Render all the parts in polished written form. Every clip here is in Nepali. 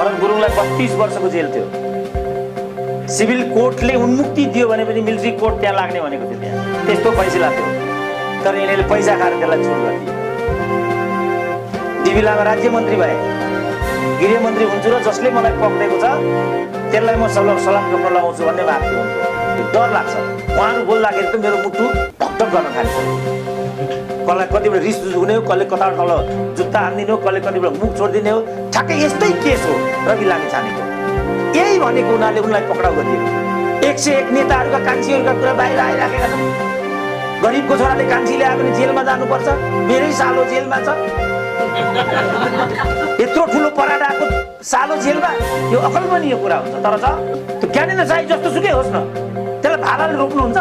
भरत गुरुङलाई 32 वर्षको जेल थियो। सिभिल कोर्टले उन्मुक्ति दियो भने पनि मिलिट्री कोर्ट त्यहाँ लाग्ने भनेको थियो, त्यहाँ त्यस्तो फैसला थियो। तर यिनीहरूले पैसा खाएर त्यसलाई छुट गरिदिए। डिबी लामा राज्य मन्त्री भए, गृहमन्त्री हुन्छु र जसले मलाई पक्रेको छ त्यसलाई म सलाम ठोक्न लगाउँछु भन्ने भाग थियो उनको। डर लाग्छ उहाँहरू बोल्दाखेरि त मेरो मुटु ढकढक गर्न थाल्छ। कसलाई कति बेला रिस हुने हो, कसले कतार तल जुत्ता हानिदिने हो, कसले कति बेला मुख छोडिदिने हो। ठ्याक्कै यस्तै केस हो रवि लामी छानेको। यही भनेको उनीहरूले उनलाई पक्राउ गरिदिएको। 101 नेताहरूका कान्छीहरूका कुरा बाहिर आइराखेका छन्। गरिबको छोराले कान्छी ल्यायो भने जेलमा जानुपर्छ, मेरै सालो जेलमा छ। यत्रो ठुलो पराडाको सालो जेलमा, यो अकल्पनीय कुरा हुन्छ। तर छ त्यो ज्ञानेन्द्र साई जस्तो सुकै होस् न, त्यसलाई भालाले रोक्नुहुन्छ।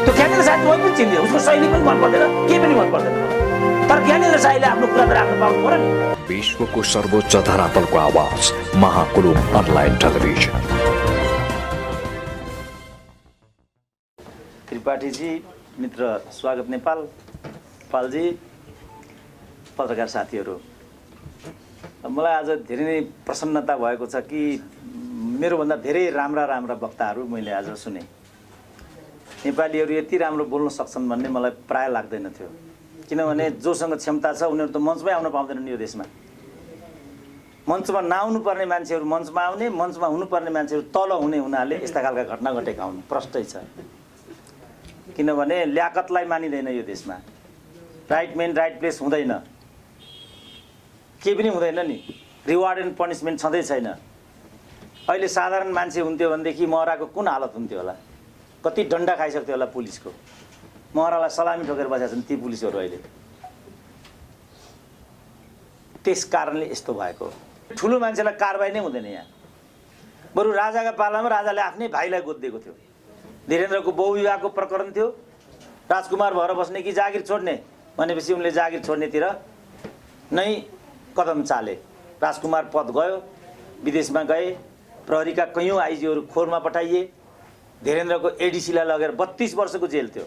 त्यो ज्ञानेन्द्र साई पनि चिन्दिनँ, उसको शैली पनि मन पर्दैन, केही पनि मन पर्दैन। तर ज्ञानेन्द्र साईले आफ्नो कुरा त राख्न पाउनु पर्यो नि। विश्वको सर्वोच्च धरातलको आवाज महाकुलुम अनलाइन टेलिभिजन। त्रिपाठीजी, मित्र स्वागत नेपाल, पालजी, पत्रकार साथीहरू, मलाई आज धेरै नै प्रसन्नता भएको छ कि मेरोभन्दा धेरै राम्रा वक्ताहरू मैले आज सुने। नेपालीहरू यति राम्रो बोल्न सक्छन् भन्ने मलाई प्राय लाग्दैन थियो, किनभने जोसँग क्षमता छ उनीहरू त मञ्चमै आउन पाउँदैनन्। यो देशमा मञ्चमा नआउनु पर्ने मान्छेहरू मञ्चमा आउने, मञ्चमा हुनुपर्ने मान्छेहरू तल हुने हुनाले यस्ता खालका घटना घटेका हुन्। प्रष्टै छ, किनभने ल्याकतलाई मानिँदैन यो देशमा। राइट मेन राइट प्लेस हुँदैन, केही पनि हुँदैन नि। रिवार्ड एन्ड पनिसमेन्ट छँदै छैन। अहिले साधारण मान्छे हुन्थ्यो भनेदेखि महराको कुन हालत हुन्थ्यो होला, कति डन्डा खाइसक्थ्यो होला पुलिसको। महरालाई सलामी ठोकेर बसेका छन् ती पुलिसहरू अहिले। त्यस कारणले यस्तो भएको। ठुलो मान्छेलाई कारबाही नै हुँदैन यहाँ। बरु राजाका पालामा राजाले आफ्नै भाइलाई गोदिएको थियो। धीरेन्द्रको बहुविवाहको प्रकरण थियो। राजकुमार भएर बस्ने कि जागिर छोड्ने भनेपछि उनले जागिर छोड्नेतिर नै कदम चाले। राजकुमार पद गयो, विदेशमा गए, प्रहरीका कैयौँ आइजीहरू खोरमा पठाइए। धीरेन्द्रको एडिसीलाई लगेर 32 वर्षको जेल थियो।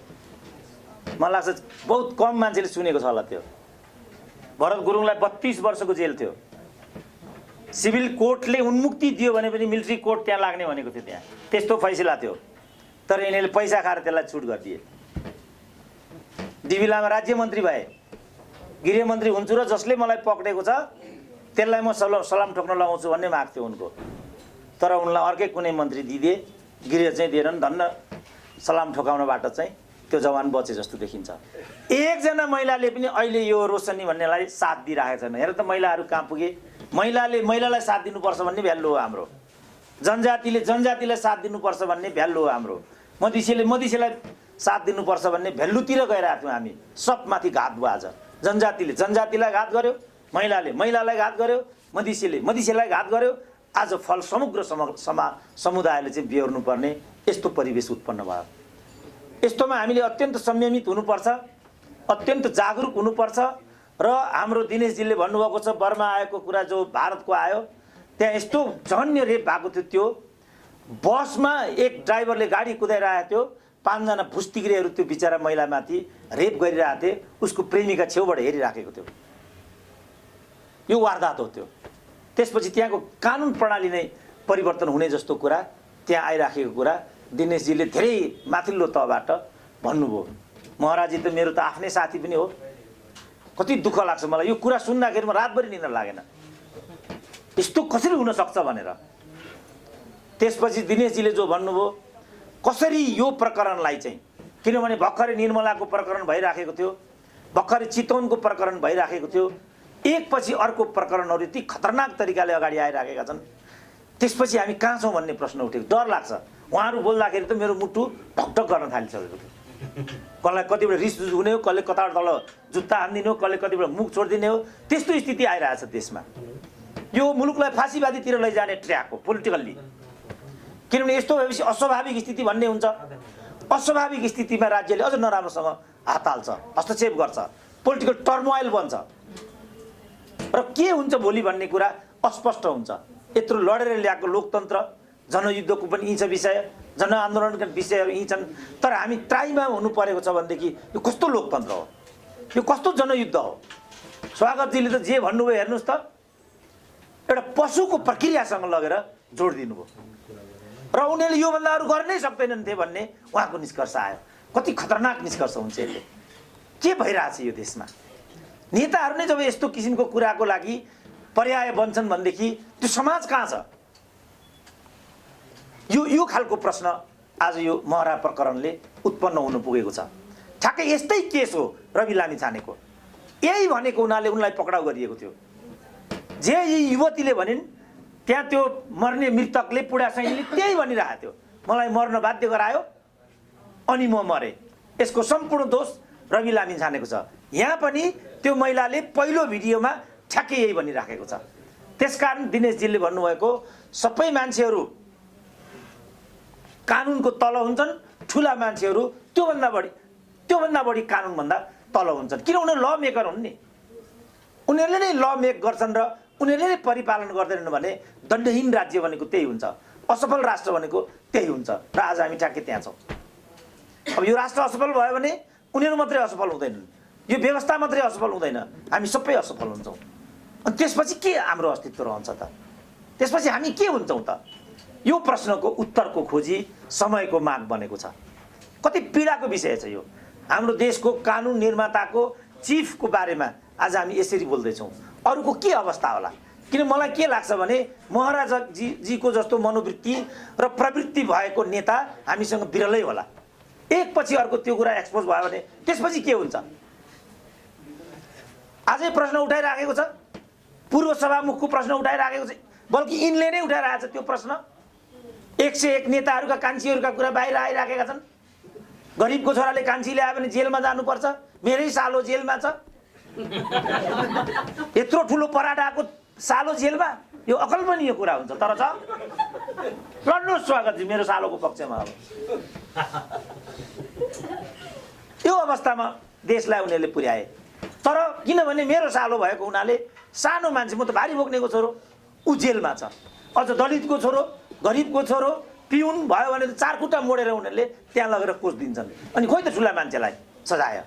मलाई लाग्छ बहुत कम मान्छेले सुनेको छ होला त्यो। भरत गुरुङलाई 32 वर्षको जेल थियो। सिभिल कोर्टले उन्मुक्ति दियो भने पनि मिलिट्री कोर्ट त्यहाँ लाग्ने भनेको थियो, त्यहाँ त्यस्तो फैसला थियो। तर यिनीहरूले पैसा खाएर त्यसलाई छुट गरिदिए। डिबी लामा राज्य मन्त्री भए, गृहमन्त्री हुन्छु र जसले मलाई पक्रेको छ त्यसलाई म सलाम ठोक्न लगाउँछु भन्ने माग थियो उनको। तर उनलाई अर्कै कुनै मन्त्री दिदिए, गृह चाहिँ दिएनन्। धन्न सलाम ठोकाउनबाट चाहिँ त्यो जवान बचे जस्तो देखिन्छ। एकजना महिलाले पनि अहिले यो रोशनी भन्नेलाई साथ दिइराखेको छैन। हेर त महिलाहरू कहाँ पुगे। महिलालाई साथ दिनुपर्छ भन्ने भ्यालु हो हाम्रो। जनजातिले साथ दिनुपर्छ भन्ने भ्यालु हो हाम्रो। मधेसीलाई साथ दिनुपर्छ भन्ने भ्यालुतिर गइरहेको थियौँ हामी। सबमाथि घात भयो आज। जनजातिलाई घात गर्यो, महिलालाई घात गर्यो, मधेसीलाई घात गर्यो। आज फल समग्र समुदायले चाहिँ बिहोर्नु पर्ने यस्तो परिवेश उत्पन्न भयो। यस्तोमा हामीले अत्यन्त संयमित हुनुपर्छ, अत्यन्त जागरुक हुनुपर्छ। र हाम्रो दिनेशजीले भन्नुभएको छ बर्मा आएको कुरा जो भारतको आयो, त्यहाँ यस्तो जघन्य रेप भएको थियो। त्यो बसमा एक ड्राइभरले गाडी कुदाइरहेको थियो, 5 जना भुस्तिग्रेहरू त्यो बिचरा महिलामाथि रेप गरिरहेको थिए। उसको प्रेमिका छेउबाट हेरिराखेको थियो। यो वारदात हो त्यो। त्यसपछि त्यहाँको कानुन प्रणाली नै परिवर्तन हुने जस्तो कुरा त्यहाँ आइराखेको कुरा दिनेशजीले धेरै माथिल्लो तहबाट भन्नुभयो। महाराजी त मेरो त आफ्नै साथी पनि हो। कति दुःख लाग्छ मलाई यो कुरा सुन्दाखेरि। म रातभरि निद्रा लागेन, यस्तो कसरी हुन सक्छ भनेर। त्यसपछि दिनेशजीले जो भन्नुभयो, कसरी यो प्रकरणलाई चाहिँ, किनभने भर्खरै निर्मलाको प्रकरण भइराखेको थियो, भर्खरै चितवनको प्रकरण भइराखेको थियो, एकपछि अर्को प्रकरणहरू यति खतरनाक तरिकाले अगाडि आइराखेका छन्। त्यसपछि हामी कहाँ छौँ भन्ने प्रश्न उठेको। डर लाग्छ। उहाँहरू बोल्दाखेरि त मेरो मुटु ढकढक गर्न थालिसकेको थियो। कसलाई कति बेला रिस हुने हो, कसले कतार तल जुत्ता हानिदिने हो, कसले कति बेला मुख छोडिदिने हो। त्यस्तो स्थिति आइरहेछ देशमा। यो मुलुकलाई फाँसीवादीतिर लैजाने ट्र्याक हो पोलिटिकल्ली। किनभने यस्तो भएपछि अस्वाभाविक स्थिति भन्ने हुन्छ। अस्वाभाविक स्थितिमा राज्यले अझ नराम्रोसँग हात हाल्छ, हस्तक्षेप गर्छ, पोलिटिकल टर्मोइल बन्छ र के हुन्छ भोलि भन्ने कुरा अस्पष्ट हुन्छ। यत्रो लडेर ल्याएको लोकतन्त्र, जनयुद्धको पनि यी छ विषय, जनआन्दोलनका विषयहरू यी छन्। तर हामी त्राइमा हुनु परेको छ भनेदेखि यो कस्तो लोकतन्त्र हो, यो कस्तो जनयुद्ध हो। स्वागतजीले त जे भन्नुभयो हेर्नुहोस् त, एउटा पशुको प्रक्रियासँग लगेर जोडिदिनु भयो र उनीहरूले योभन्दा अरू गर्नै सक्दैनन् थिए भन्ने उहाँको निष्कर्ष आयो। कति खतरनाक निष्कर्ष हुन्छ यसले। के भइरहेछ यो देशमा? नेताहरू नै जब यस्तो किसिमको कुराको लागि पर्याय बन्छन् भनेदेखि त्यो समाज कहाँ छ? यो खालको प्रश्न आज यो महरा प्रकरणले उत्पन्न हुन पुगेको छ। ठ्याक्कै यस्तै केस हो रवि लामिछानेको। यही भनेको हुनाले उनलाई पक्राउ गरिएको थियो। जे यी युवतीले भनिन् त्यहाँ त्यो मर्ने मृतकले पुडा सैनीले त्यही भनिरहेको थियो, मलाई मर्न बाध्य गरायो अनि म मरे। यसको सम्पूर्ण दोष रवि लामिछानेको छ। यहाँ पनि त्यो महिलाले पहिलो भिडियोमा ठ्याक्कै यही भनिराखेको छ। त्यसकारण दिनेशजीले भन्नुभएको सबै मान्छेहरू कानुनको तल हुन्छन्, ठुला मान्छेहरू त्योभन्दा बढी कानुनभन्दा तल हुन्छन्। किन? उनीहरू ल मेकर हुन् नि, उनीहरूले नै ल मेक गर्छन् र उनीहरूले नै परिपालन गर्दैनन् भने दण्डहीन राज्य भनेको त्यही हुन्छ, असफल राष्ट्र भनेको त्यही हुन्छ। र आज हामी ठ्याक्कै त्यहाँ छौँ। अब यो राष्ट्र असफल भयो भने उनीहरू मात्रै असफल हुँदैनन्, यो व्यवस्था मात्रै असफल हुँदैन, हामी सबै असफल हुन्छौँ। अनि त्यसपछि के हाम्रो अस्तित्व रहन्छ त? त्यसपछि हामी के हुन्छौँ त? यो प्रश्नको उत्तरको खोजी समयको माग बनेको छ। कति पीडाको विषय छ यो। हाम्रो देशको कानुन निर्माताको चिफको बारेमा आज हामी यसरी बोल्दैछौँ। अरूको के अवस्था होला? किन मलाई के लाग्छ भने महाराजाजीको जस्तो मनोवृत्ति र प्रवृत्ति भएको नेता हामीसँग बिरलै होला। एकपछि अर्को त्यो कुरा एक्सपोज भयो भने त्यसपछि के हुन्छ? आजै प्रश्न उठाइराखेको छ, पूर्व सभामुखको प्रश्न उठाइराखेको छ, बल्कि यिनले नै उठाइरहेको छ त्यो प्रश्न। 101 नेताहरूका कान्छीहरूका कुरा बाहिर आइराखेका छन्। गरिबको छोराले कान्छी ल्यायो भने जेलमा जानुपर्छ, मेरै सालो जेलमा छ। यत्रो ठुलो पराडाको सालो जेलमा, यो अकल्पनीय कुरा हुन्छ। तर छ, लड्नुहोस् स्वागतजी मेरो सालोको पक्षमा। अब यो अवस्थामा देशलाई उनीहरूले पुर्याए। तर किनभने मेरो सालो भएको हुनाले सानो मान्छे, म त भारी बोक्नेको छोरो, ऊ जेलमा छ। अझ दलितको छोरो, गरिबको छोरो, पिउन भयो भने त 4 खुट्टा मोडेर उनीहरूले त्यहाँ लगेर कोच दिन्छन्। अनि खोइ त ठुला मान्छेलाई सजाय।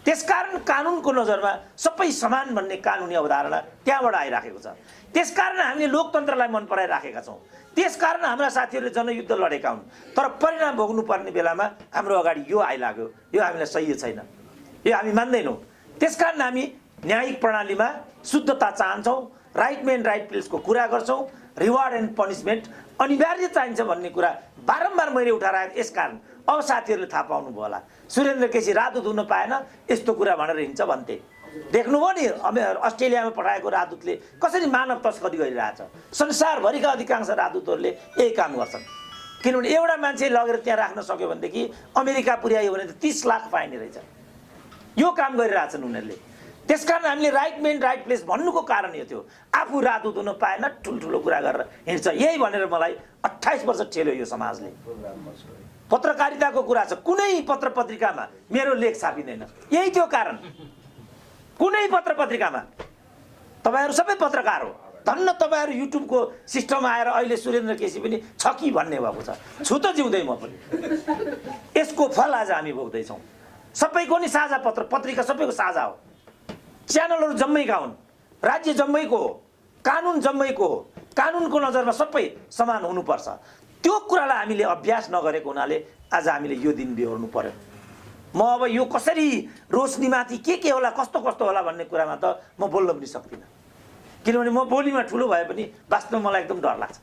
त्यसकारण कानुनको नजरमा सबै समान भन्ने कानुनी अवधारणा त्यहाँबाट आइराखेको छ। त्यसकारण हामीले लोकतन्त्रलाई मन पराइराखेका छौँ। त्यसकारण हाम्रा साथीहरूले जनयुद्ध लडेका हुन्। तर परिणाम भोग्नुपर्ने बेलामा हाम्रो अगाडि यो आइलाग्यो, यो हामीलाई सही छैन, यो हामी मान्दैनौँ। त्यसकारण हामी न्यायिक प्रणालीमा शुद्धता चाहन्छौँ, राइट म्यान राइट प्लेसको कुरा गर्छौँ, रिवार्ड एन्ड पनिसमेन्ट अनिवार्य चाहिन्छ भन्ने कुरा बारम्बार मैले उठाएर। यसकारण अब साथीहरूले थाहा पाउनुभयो होला, सुरेन्द्र केसी राजदूत हुन पाएन यस्तो कुरा भनेर हिँड्छ भन्थे। देख्नुभयो नि अस्ट्रेलियामा पठाएको राजदूतले कसरी मानव तस्करी गरिरहेछ। संसारभरिका अधिकांश राजदूतहरूले यही काम गर्छन्। किनभने एउटा मान्छे लगेर त्यहाँ राख्न सक्यो भनेदेखि अमेरिका पुर्यायो भने त 30 लाख पाइने रहेछ। यो काम गरिरहेछन् उनीहरूले। त्यसकारण हामीले राइट म्यान राइट प्लेस भन्नुको कारण यो थियो। आफू राजदूत हुन पाएन, ठुल्ठुलो कुरा गरेर हिँड्छ। यही भनेर मलाई 28 वर्ष ठेल्यो यो समाजले। पत्रकारिताको कुरा छ, कुनै पत्र पत्रिकामा मेरो लेख छापिँदैन। यही त्यो कारण। कुनै पत्र पत्रिकामा। तपाईँहरू सबै पत्रकार हो, धन्न तपाईँहरू युट्युबको सिस्टम आएर अहिले सुरेन्द्र केसी पनि छ कि भन्ने भएको छ। छु त जिउँदै म पनि। यसको फल आज हामी भोग्दैछौँ। सबैको नि साझा पत्रिका सबैको साझा हो। च्यानलहरू जम्मैका हुन्, राज्य जम्मैको हो, कानुन जम्मैको हो। कानुनको नजरमा सबै समान हुनुपर्छ। त्यो कुरालाई हामीले अभ्यास नगरेको हुनाले आज हामीले यो दिन बिहोर्नु पर्यो। म अब यो कसरी रोशनीमाथि के होला, कस्तो होला भन्ने कुरामा त म बोल्न पनि सक्दिनँ। किनभने म बोलीमा ठुलो भए पनि वास्तवमा मलाई एकदम डर लाग्छ।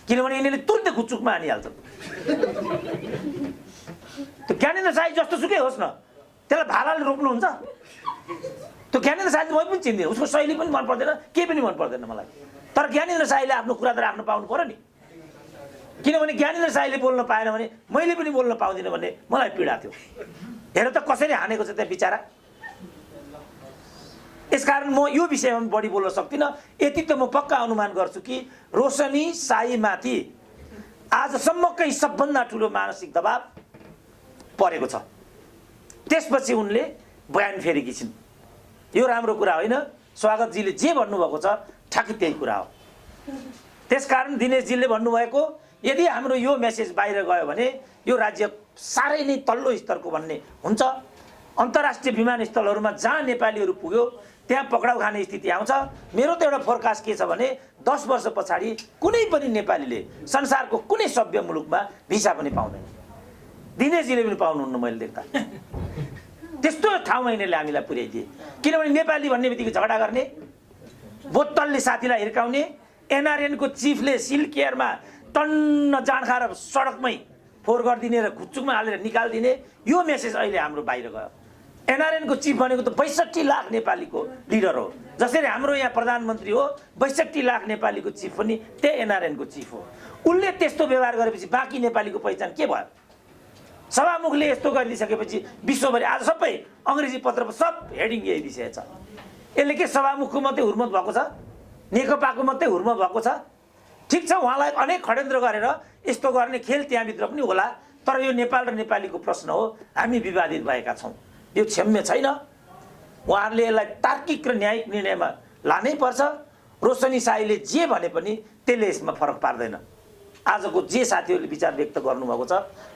किनभने यिनीहरूले तुरुन्तै खुच्चुकमा हानिहाल्छन्। त्यो ज्ञानेन्द्र साई जस्तो सुकै होस् न, त्यसलाई भालाले रोक्नुहुन्छ? त्यो ज्ञानेन्द्र साईले म पनि चिन्दिनँ, उसको शैली पनि मन पर्दैन, केही पनि मन पर्दैन मलाई। तर ज्ञानेन्द्र साईले आफ्नो कुरा त राख्न पाउनु पर्यो नि। किनभने ज्ञानेन्द्र साईले बोल्न पाएन भने मैले पनि बोल्न पाउँदिनँ भन्ने मलाई पीडा थियो। हेर त कसरी हानेको छ त्यहाँ बिचरा। यसकारण म यो विषयमा बढी बोल्न सक्दिनँ। यति त म पक्का अनुमान गर्छु कि रोशनी साईमाथि आजसम्मकै सबभन्दा ठुलो मानसिक दबाब परेको छ। त्यसपछि उनले बयान फेरेकी छिन्। यो राम्रो कुरा होइन। स्वागतजीले जे भन्नुभएको छ ठ्याक्कै त्यही कुरा हो। त्यसकारण दिनेशजीले भन्नुभएको यदि हाम्रो यो मेसेज बाहिर गयो भने यो राज्य साह्रै नै तल्लो स्तरको भन्ने हुन्छ। अन्तर्राष्ट्रिय विमानस्थलहरूमा जहाँ नेपालीहरू पुग्यो त्यहाँ पक्राउ खाने स्थिति आउँछ। मेरो त एउटा फोरकास्ट के छ भने 10 वर्ष पछाडि कुनै पनि नेपालीले संसारको कुनै सभ्य मुलुकमा भिसा पनि पाउँदैन। दिनेशजीले पनि पाउनुहुन्न मैले देख्दा। त्यस्तो ठाउँमा यिनीहरूले हामीलाई पुर्याइदिए। किनभने नेपाली भन्ने बित्तिकै झगडा गर्ने, बोतलले साथीलाई हिर्काउने, एनआरएनको चिफले सिल केयरमा टन्न जाँड खाएर सडकमै फोहोर गरिदिने र घुच्चुकमा हालेर निकालिदिने, यो मेसेज अहिले हाम्रो बाहिर गयो। एनआरएनको चिफ भनेको त 62 लाख नेपालीको लिडर हो। जसरी हाम्रो यहाँ प्रधानमन्त्री हो, 62 लाख नेपालीको चिफ पनि त्यही एनआरएनको चिफ हो। उसले त्यस्तो व्यवहार गरेपछि बाँकी नेपालीको पहिचान के भयो? सभामुखले यस्तो गरिदिसकेपछि विश्वभरि आज सबै अङ्ग्रेजी पत्र सब हेडिङ यही विषय छ। यसले के सभामुखको मात्रै हुर्मत भएको छ? नेकपाको मात्रै हुर्मत भएको छ? ठिक छ, उहाँलाई अनेक षड्यन्त्र गरेर यस्तो गर्ने खेल त्यहाँभित्र पनि होला, तर यो नेपाल र नेपालीको प्रश्न हो। हामी विवादित भएका छौँ, यो क्षम्य छैन। उहाँहरूले यसलाई तार्किक र न्यायिक निर्णयमा लानै पर्छ। रोशनी शाहीले जे भने पनि त्यसले यसमा फरक पार्दैन। आजको जे साथीहरूले विचार व्यक्त गर्नुभएको छ,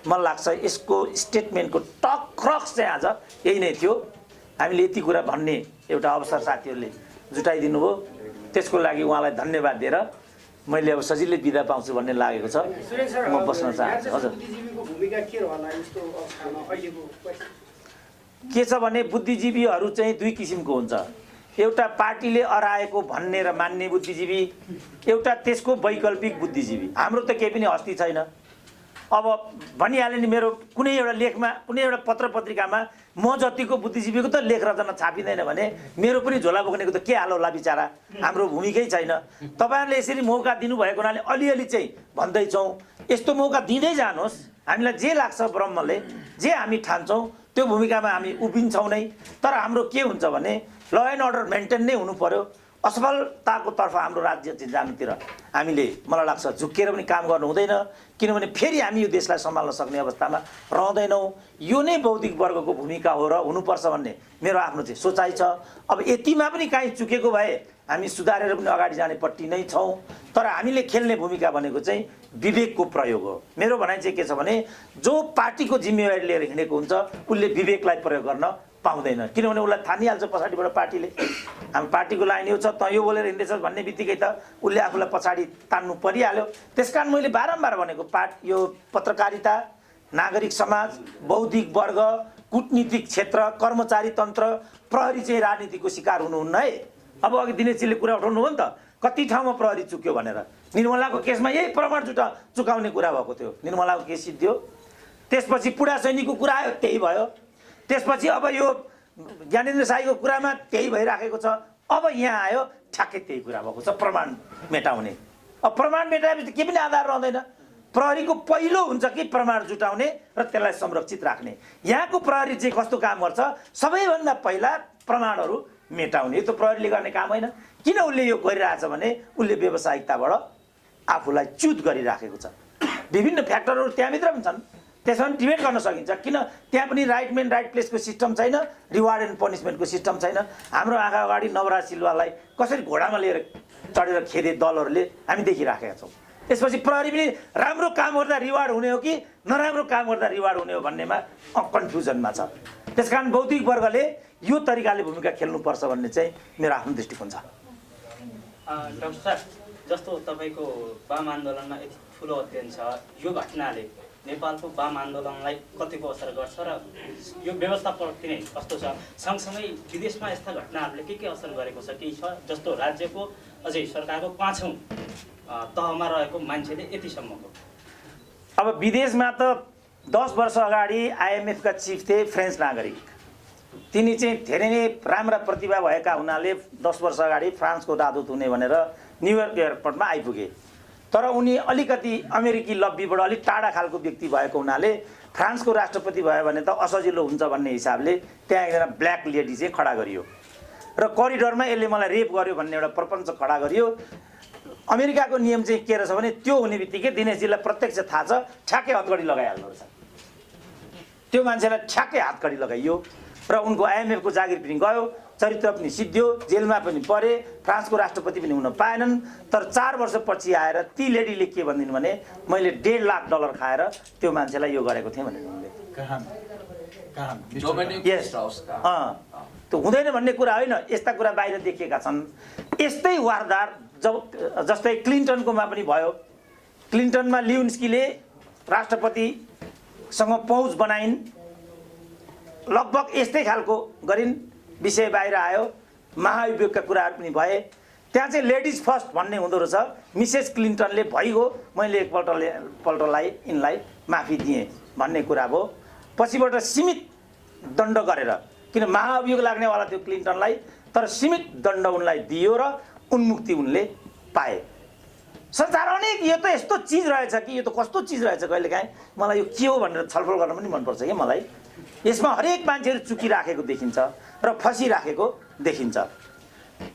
मलाई लाग्छ यसको स्टेटमेन्टको टक क्रक्स चाहिँ आज यही नै थियो। हामीले यति कुरा भन्ने एउटा अवसर साथीहरूले जुटाइदिनु भयो, त्यसको लागि उहाँलाई धन्यवाद दिएर मैले अब सजिलै बिदा पाउँछु भन्ने लागेको छ। म बस्न चाहन्छु। हजुर, के छ भने बुद्धिजीवीहरू चाहिँ दुई किसिमको हुन्छ। एउटा पार्टीले अराएको भन्ने र मान्ने बुद्धिजीवी, एउटा त्यसको वैकल्पिक बुद्धिजीवी। हाम्रो त केही पनि हस्ती छैन। अब भनिहालेँ नि, मेरो कुनै एउटा लेखमा, कुनै एउटा पत्र पत्रिकामा म जतिको बुद्धिजीवीको त लेख रचना छापिँदैन भने मेरो पनि झोला बोक्नेको त के हाल होला बिचारा। हाम्रो भूमिकै छैन। तपाईँहरूले यसरी मौका दिनुभएको हुनाले अलिअलि चाहिँ भन्दैछौँ। यस्तो मौका दिँदै जानुहोस्। हामीलाई जे लाग्छ ब्रह्मले, जे हामी ठान्छौँ त्यो भूमिकामा हामी उभिन्छौँ नै। तर हाम्रो के हुन्छ भने ल एन्ड अर्डर मेन्टेन नै हुनु पर्यो। असफलताको तर्फ हाम्रो राज्य चाहिँ जानुतिर हामीले मलाई लाग्छ झुक्किएर पनि काम गर्नु हुँदैन। किनभने फेरि हामी यो देशलाई सम्हाल्न सक्ने अवस्थामा रहँदैनौँ। यो नै बौद्धिक वर्गको भूमिका हो र हुनुपर्छ भन्ने मेरो आफ्नो चाहिँ सोचाइ छ। अब यतिमा पनि काहीँ चुकेको भए हामी सुधारेर पनि अगाडि जाने पट्टि नै छौँ। तर हामीले खेल्ने भूमिका भनेको चाहिँ विवेकको प्रयोग हो। मेरो भनाइ चाहिँ के छ भने जो पार्टीको जिम्मेवारी लिएर हिँडेको हुन्छ उसले विवेकलाई प्रयोग गर्न पाउँदैन। किनभने उसलाई थानिहाल्छ पछाडिबाट पार्टीले हाम्रो पार्टीको लाइन यो छ, त यो बोलेर हिँड्दैछस् भन्ने बित्तिकै त उसले आफूलाई पछाडि तान्नु परिहाल्यो। त्यसकारण मैले बारम्बार भनेको यो पत्रकारिता, नागरिक समाज, बौद्धिक वर्ग, कूटनीतिक क्षेत्र, कर्मचारी तन्त्र, प्रहरी चाहिँ राजनीतिको शिकार हुनुहुन्न है। अब अघि दिनेशजीले कुरा उठाउनु हो नि त, कति ठाउँमा प्रहरी चुक्यो भनेर। निर्मलाको केसमा यही प्रमाण चुकाउने कुरा भएको थियो। निर्मलाको केस सिद्धियो। त्यसपछि पुडा सैनिकको कुरा आयो, त्यही भयो। त्यसपछि अब यो ज्ञानेन्द्र शाहीको कुरामा त्यही भइराखेको छ। अब यहाँ आयो ठ्याक्कै त्यही कुरा भएको छ, प्रमाण मेटाउने। अब प्रमाण मेटाएपछि के पनि आधार रहँदैन। प्रहरीको पहिलो हुन्छ कि प्रमाण जुटाउने र त्यसलाई संरक्षित राख्ने। यहाँको प्रहरी चाहिँ कस्तो काम गर्छ, सबैभन्दा पहिला प्रमाणहरू मेटाउने। यो त प्रहरीले गर्ने काम होइन। किन उसले यो गरिरहेछ भने उसले व्यावसायिकताबाट आफूलाई च्युत गरिराखेको छ। विभिन्न फ्याक्टरहरू त्यहाँभित्र पनि छन्, त्यसमा पनि डिबेट गर्न सकिन्छ। किन त्यहाँ पनि राइट म्यान राइट प्लेसको सिस्टम छैन, रिवार्ड एन्ड पनिसमेन्टको सिस्टम छैन। हाम्रो आँखा अगाडि नवराज सिल्वालाई कसरी घोडामा लिएर चढेर खेदे दलहरूले हामी देखिराखेका छौँ। त्यसपछि प्रहरी पनि राम्रो काम गर्दा रिवार्ड हुने हो कि नराम्रो काम गर्दा रिवार्ड हुने हो भन्नेमा कन्फ्युजनमा छ। त्यसकारण बौद्धिक वर्गले यो तरिकाले भूमिका खेल्नुपर्छ भन्ने चाहिँ मेरो आफ्नो दृष्टिकोण छ। डाक्टर साहब, जस्तो तपाईँको वाम आन्दोलनमा यति ठुलो अध्ययन छ, यो घटनाले नेपालको वाम आन्दोलनलाई कतिको असर गर्छ र यो व्यवस्थाप्रति नै कस्तो छ? सँगसँगै विदेशमा यस्ता घटनाहरूले के असर गरेको छ? केही छ जस्तो राज्यको अझै सरकारको 5औँ तहमा रहेको मान्छेले यतिसम्मको? अब विदेशमा त 10 वर्ष अगाडि आइएमएफका चिफ थिए फ्रेन्च नागरिक। तिनी चाहिँ धेरै नै राम्रा प्रतिभा भएका हुनाले 10 वर्ष अगाडि फ्रान्सको राजदूत हुने भनेर न्युयोर्क एयरपोर्टमा आइपुगे। तर उनी अलिकति अमेरिकी लब्बीबाट अलिक टाढा खालको व्यक्ति भएको हुनाले फ्रान्सको राष्ट्रपति भयो भने त असजिलो हुन्छ भन्ने हिसाबले त्यहाँ एकजना ब्ल्याक लेडी चाहिँ खडा गरियो र करिडोरमा यसले मलाई रेप गर्यो भन्ने एउटा प्रपञ्च खडा गरियो। अमेरिकाको नियम चाहिँ के रहेछ भने त्यो हुने बित्तिकै दिनेशजीलाई प्रत्यक्ष थाहा छ, ठ्याक्कै हतकडी लगाइहाल्नु रहेछ। त्यो मान्छेलाई ठ्याक्कै हातकडी लगाइयो र उनको आइएमएफको जागिर पनि गयो, चरित्र पनि सिद्धियो, जेलमा पनि परे, फ्रान्सको राष्ट्रपति पनि हुन पाएनन्। तर 4 वर्षपछि आएर ती लेडीले के भनिदिनु भने मैले $1.5 लाख खाएर त्यो मान्छेलाई यो गरेको थिएँ भनेर उनले। त्यो हुँदैन भन्ने कुरा होइन, यस्ता कुरा बाहिर देखिएका छन्। यस्तै वारदात जस्तै क्लिन्टनकोमा पनि भयो। क्लिन्टनमा लिउन्स्कीले राष्ट्रपतिसँग पहुँच बनाइन्, लगभग यस्तै खालको गरिन्, विषय बाहिर आयो, महाभियोगका कुराहरू पनि भए। त्यहाँ चाहिँ लेडिज फर्स्ट भन्ने हुँदो रहेछ। मिसेस क्लिन्टनले भइगयो, मैले एकपल्टलाई यिनलाई माफी दिएँ भन्ने कुरा भयो। पछिबाट सीमित दण्ड गरेर, किन महाअभियोग लाग्नेवाला थियो क्लिन्टनलाई, तर सीमित दण्ड उनलाई दियो र उन्मुक्ति उनले पाए। संसार अनेक यो त यस्तो चिज रहेछ कि, यो त कस्तो चिज रहेछ, कहिलेकाहीँ मलाई यो के हो भनेर छलफल गर्न पनि मनपर्छ कि मलाई। यसमा हरेक मान्छेहरू चुकिराखेको देखिन्छ र फसिराखेको देखिन्छ।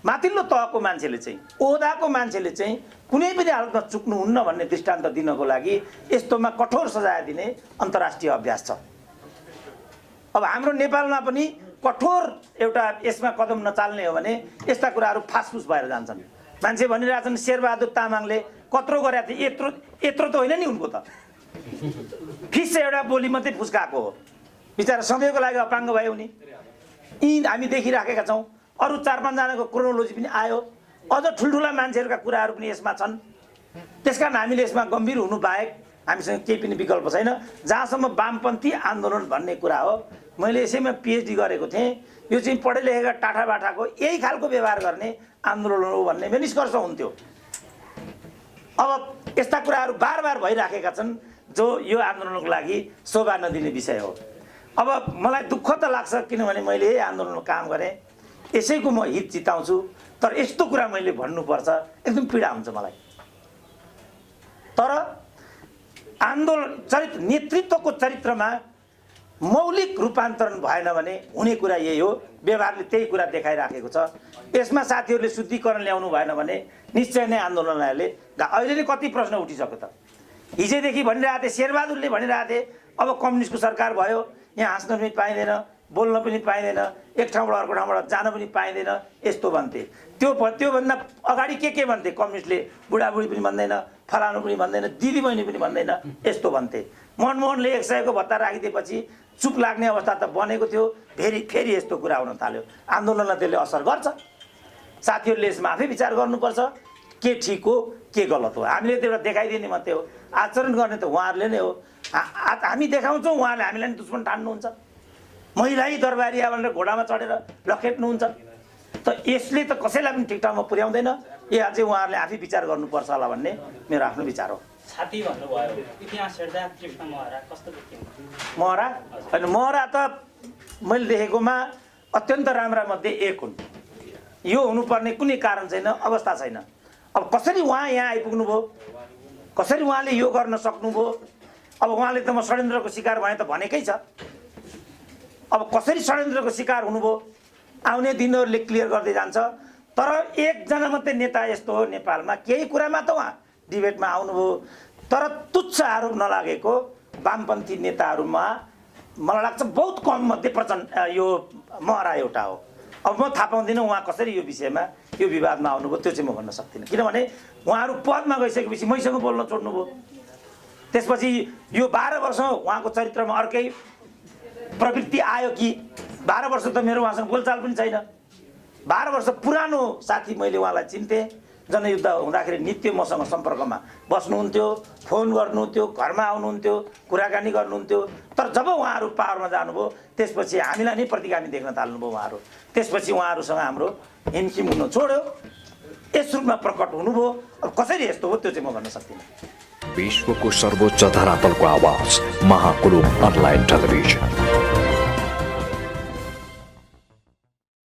माथिल्लो तहको मान्छेले चाहिँ, ओहदाको मान्छेले चाहिँ कुनै पनि हालतमा चुक्नुहुन्न भन्ने दृष्टान्त दिनको लागि यस्तोमा कठोर सजाय दिने अन्तर्राष्ट्रिय अभ्यास छ। अब हाम्रो नेपालमा पनि कठोर एउटा यसमा कदम नचाल्ने हो भने यस्ता कुराहरू फासफुस भएर जान्छन्। मान्छे भनिरहेछन् शेरबहादुर तामाङले कत्रो गरेका थिए, यत्रो त होइन नि उनको त, फिस एउटा बोली मात्रै फुस्काएको हो, बिचरा सधैँको लागि अपाङ्ग भयो उनी। यी हामी देखिराखेका छौँ। अरू 4-5 जनाको क्रोनोलोजी पनि आयो, अझ ठुल्ठुला मान्छेहरूका कुराहरू पनि यसमा छन्। त्यसकारण हामीले यसमा गम्भीर हुनु बाहेक हामीसँग केही पनि विकल्प छैन। जहाँसम्म वामपन्थी आन्दोलन भन्ने कुरा हो, मैले यसैमा पिएचडी गरेको थिएँ, यो चाहिँ पढे लेखेका टाठाबाठाको यही खालको व्यवहार गर्ने आन्दोलन हो भन्ने मेरो निष्कर्ष हुन्थ्यो। अब यस्ता कुराहरू बार भइराखेका छन् जो यो आन्दोलनको लागि शोभा नदिने विषय हो। अब मलाई दुःख त लाग्छ, किनभने मैले यही आन्दोलनमा काम गरेँ, यसैको म हित चिताउँछु, तर यस्तो कुरा मैले भन्नुपर्छ, एकदम पीडा हुन्छ मलाई। तर आन्दोलन नेतृत्वको चरित्रमा मौलिक रूपान्तरण भएन भने हुने कुरा यही हो। व्यवहारले त्यही कुरा देखाइराखेको छ। यसमा साथीहरूले शुद्धिकरण ल्याउनु भएन भने निश्चय नै आन्दोलनले अहिले नै कति प्रश्न उठिसक्यो त। हिजोदेखि भनिरहेको थिए, शेरबहादुरले भनिरहेको थिए अब कम्युनिस्टको सरकार भयो, यहाँ हाँस्न पनि पाइँदैन, बोल्न पनि पाइँदैन, एक ठाउँबाट अर्को ठाउँबाट जान पनि पाइँदैन, यस्तो भन्थे। त्योभन्दा अगाडि के भन्थे कम्युनिस्टले? बुढाबुढी पनि भन्दैन, फलानु पनि भन्दैन, दिदीबहिनी पनि भन्दैन, यस्तो भन्थे। मनमोहनले 100 को भत्ता राखिदिएपछि चुप लाग्ने अवस्था त बनेको थियो, फेरि यस्तो कुरा हुन थाल्यो। आन्दोलनलाई त्यसले असर गर्छ। साथीहरूले यसमा आफै विचार गर्नुपर्छ, के ठिक हो के गलत हो। हामीले त एउटा देखाइदिने मात्रै हो, आचरण गर्ने त उहाँहरूले नै हो। हामी देखाउँछौँ, उहाँहरूले हामीलाई नि दुश्मन ठान्नुहुन्छ। महिला दरबारिया भनेर घोडामा चढेर लखेट्नुहुन्छ। त यसले त कसैलाई पनि ठिक ठाउँमा पुर्याउँदैन। यो अझै उहाँहरूले आफै विचार गर्नुपर्छ होला भन्ने मेरो आफ्नो विचार हो। साथी भन्नुभयो, इतिहास हेर्दा कृष्ण महरा कस्तो देखिन्छ? महरा होइन, महरा त मैले देखेकोमा अत्यन्त राम्रा मध्ये एक हुन्। यो हुनुपर्ने कुनै कारण छैन, अवस्था छैन। अब कसरी उहाँ यहाँ आइपुग्नु भयो, कसरी उहाँले यो गर्न सक्नुभयो? अब उहाँले त म षड्यन्त्रको शिकार भएँ त भनेकै छ। अब कसरी षड्यन्त्रको शिकार हुनुभयो आउने दिनहरूले क्लियर गर्दै जान्छ। तर एकजना मात्रै नेता यस्तो हो नेपालमा, केही कुरामा त उहाँ डिबेटमा आउनुभयो, तर तुच्छ आरोप नलागेको वामपन्थी नेताहरूमा मलाई लाग्छ बहुत कम मध्ये यो महरा एउटा हो। अब म थाहा पाउँदिनँ उहाँ कसरी यो विषयमा, यो विवादमा आउनुभयो, त्यो चाहिँ म भन्न सक्दिनँ। किनभने उहाँहरू पदमा गइसकेपछि मैसँग बोल्न छोड्नुभयो। त्यसपछि यो 12 वर्ष उहाँको चरित्रमा अर्कै प्रवृत्ति आयो कि 12 वर्ष त मेरो उहाँसँग बोलचाल पनि छैन। 12 वर्ष पुरानो साथी, मैले उहाँलाई चिन्थेँ। जनयुद्ध हुँदाखेरि नित्य मसँग सम्पर्कमा बस्नुहुन्थ्यो, फोन गर्नुहुन्थ्यो, घरमा आउनुहुन्थ्यो, कुराकानी गर्नुहुन्थ्यो। तर जब उहाँहरू पावरमा जानुभयो त्यसपछि हामीलाई नै प्रतिगामी देख्न थाल्नुभयो उहाँहरू। त्यसपछि उहाँहरूसँग हाम्रो हिमखिम हुन छोड्यो, यस रूपमा प्रकट हुनुभयो। अब कसरी यस्तो हो त्यो चाहिँ म भन्न सक्दिनँ। विश्वको सर्वोच्च धरातलको आवाज महाकुलुम अनलाइन टेलिभिजन।